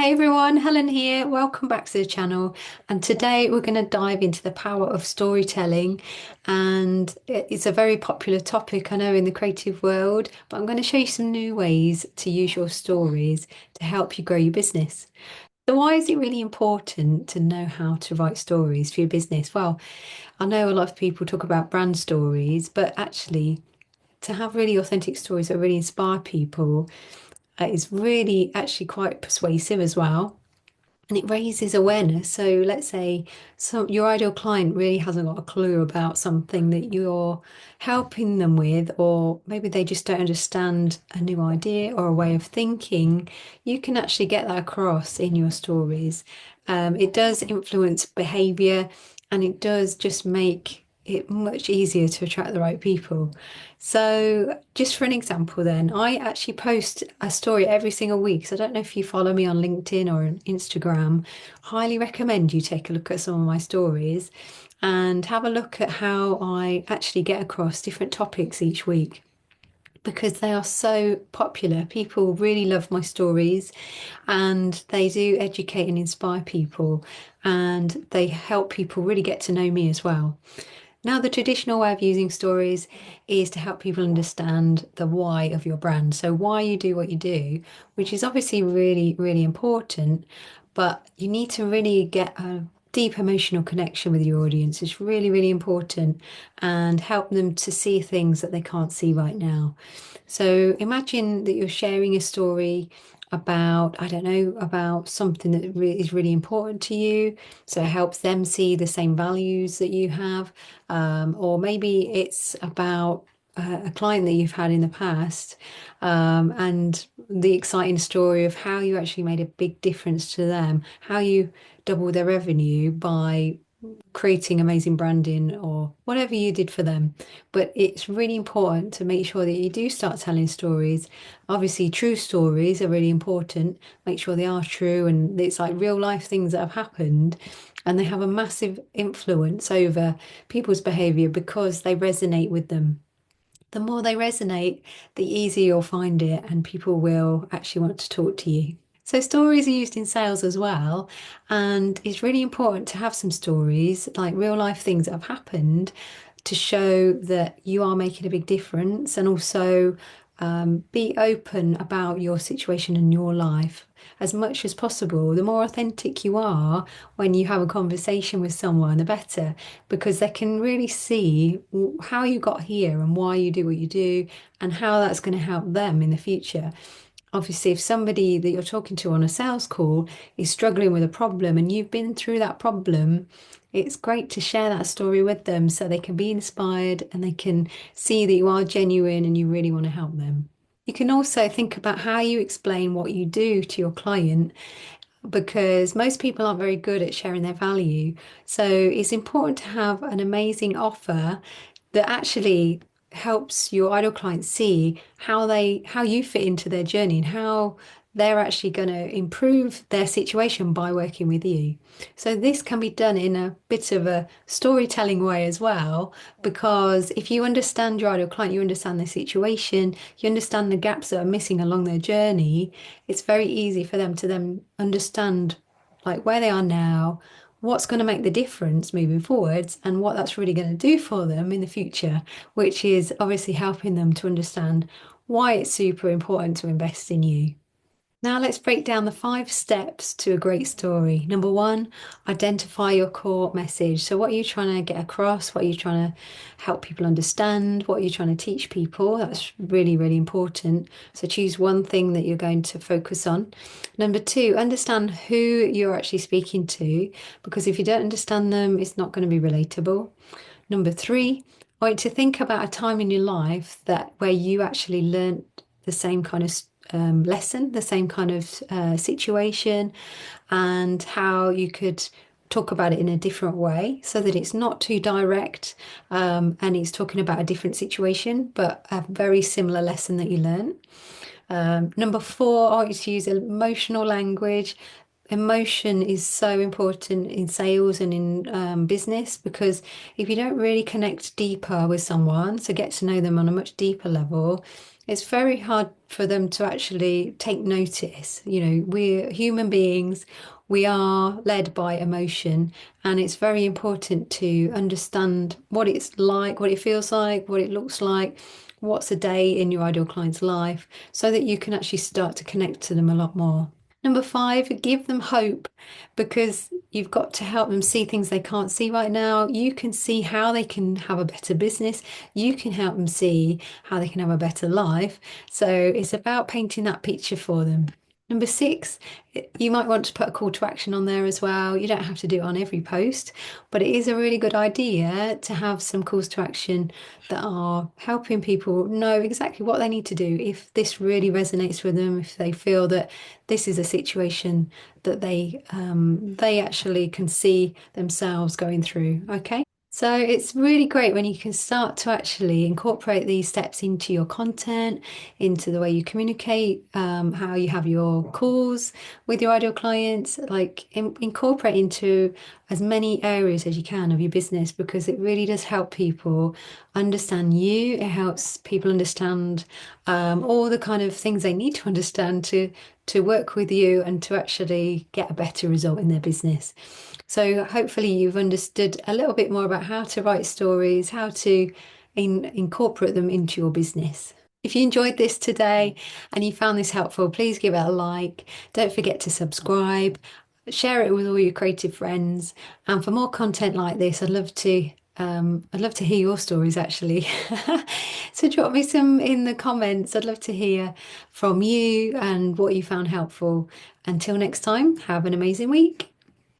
Hey everyone, Helen here. Welcome back to the channel. And today we're going to dive into the power of storytelling. And it's a very popular topic, I know, in the creative world, but I'm going to show you some new ways to use your stories to help you grow your business. So, why is it really important to know how to write stories for your business? Well, I know a lot of people talk about brand stories, but actually, to have really authentic stories that really inspire people is really actually quite persuasive as well, and it raises awareness. So let's say your ideal client really hasn't got a clue about something that you're helping them with, or maybe they just don't understand a new idea or a way of thinking. You can actually get that across in your stories. It does influence behavior, and it does just make it much easier to attract the right people. So, just for an example, then, I actually post a story every single week. So, I don't know if you follow me on LinkedIn or on Instagram. Highly recommend you take a look at some of my stories and have a look at how I actually get across different topics each week because they are so popular. People really love my stories and they do educate and inspire people, and they help people really get to know me as well. Now, the traditional way of using stories is to help people understand the why of your brand. So, why you do what you do, which is obviously really, really important, but you need to really get a deep emotional connection with your audience. It's really, really important, and help them to see things that they can't see right now. So, imagine that you're sharing a story about, I don't know, about something that is really important to you. So it helps them see the same values that you have. Or maybe it's about a client that you've had in the past, and the exciting story of how you actually made a big difference to them, how you doubled their revenue by creating amazing branding or whatever you did for them. But it's really important to make sure that you do start telling stories. Obviously, true stories are really important. Make sure they are true and it's like real life things that have happened, and they have a massive influence over people's behavior because they resonate with them. The more they resonate, the easier you'll find it, and people will actually want to talk to you. So, stories are used in sales as well, and it's really important to have some stories, like real life things that have happened, to show that you are making a big difference, and also be open about your situation and your life as much as possible. The more authentic you are when you have a conversation with someone, the better, because they can really see how you got here and why you do what you do and how that's going to help them in the future. Obviously, if somebody that you're talking to on a sales call is struggling with a problem and you've been through that problem, it's great to share that story with them so they can be inspired and they can see that you are genuine and you really want to help them. You can also think about how you explain what you do to your client, because most people aren't very good at sharing their value. So it's important to have an amazing offer that actually helps your ideal clients see how you fit into their journey and how they're actually going to improve their situation by working with you. So this can be done in a bit of a storytelling way as well, because if you understand your ideal client, you understand their situation, you understand the gaps that are missing along their journey, it's very easy for them to then understand like where they are now, what's going to make the difference moving forwards, and what that's really going to do for them in the future, which is obviously helping them to understand why it's super important to invest in you. Now let's break down the 5 steps to a great story. Number one, identify your core message. So what are you trying to get across? What are you trying to help people understand? What are you trying to teach people? That's really, really important. So choose one thing that you're going to focus on. Number two, understand who you're actually speaking to, because if you don't understand them, it's not going to be relatable. Number three, I want you to think about a time in your life that where you actually learnt the same kind of lesson, the same kind of situation, and how you could talk about it in a different way so that it's not too direct, and it's talking about a different situation, but a very similar lesson that you learned. Number four, I want you to use emotional language. emotion is so important in sales and in business, because if you don't really connect deeper with someone, so get to know them on a much deeper level, it's very hard for them to actually take notice. We're human beings, we are led by emotion, and it's very important to understand what it's like, what it feels like, what it looks like. What's a day in your ideal client's life, so that you can actually start to connect to them a lot more. Number five, give them hope, because you've got to help them see things they can't see right now. You can see how they can have a better business. You can help them see how they can have a better life. So it's about painting that picture for them. Number six, you might want to put a call to action on there as well. You don't have to do it on every post, but it is a really good idea to have some calls to action that are helping people know exactly what they need to do if this really resonates with them, if they feel that this is a situation that they actually can see themselves going through. Okay. So it's really great when you can start to actually incorporate these steps into your content, into the way you communicate, how you have your calls with your ideal clients, like incorporate into as many areas as you can of your business, because it really does help people understand you. It helps people understand all the kind of things they need to understand to work with you and to actually get a better result in their business. So hopefully you've understood a little bit more about how to write stories, how to incorporate them into your business. If you enjoyed this today and you found this helpful, please give it a like. Don't forget to subscribe, share it with all your creative friends. And for more content like this, I'd love to hear your stories actually. So drop me some in the comments. I'd love to hear from you and what you found helpful. Until next time, have an amazing week.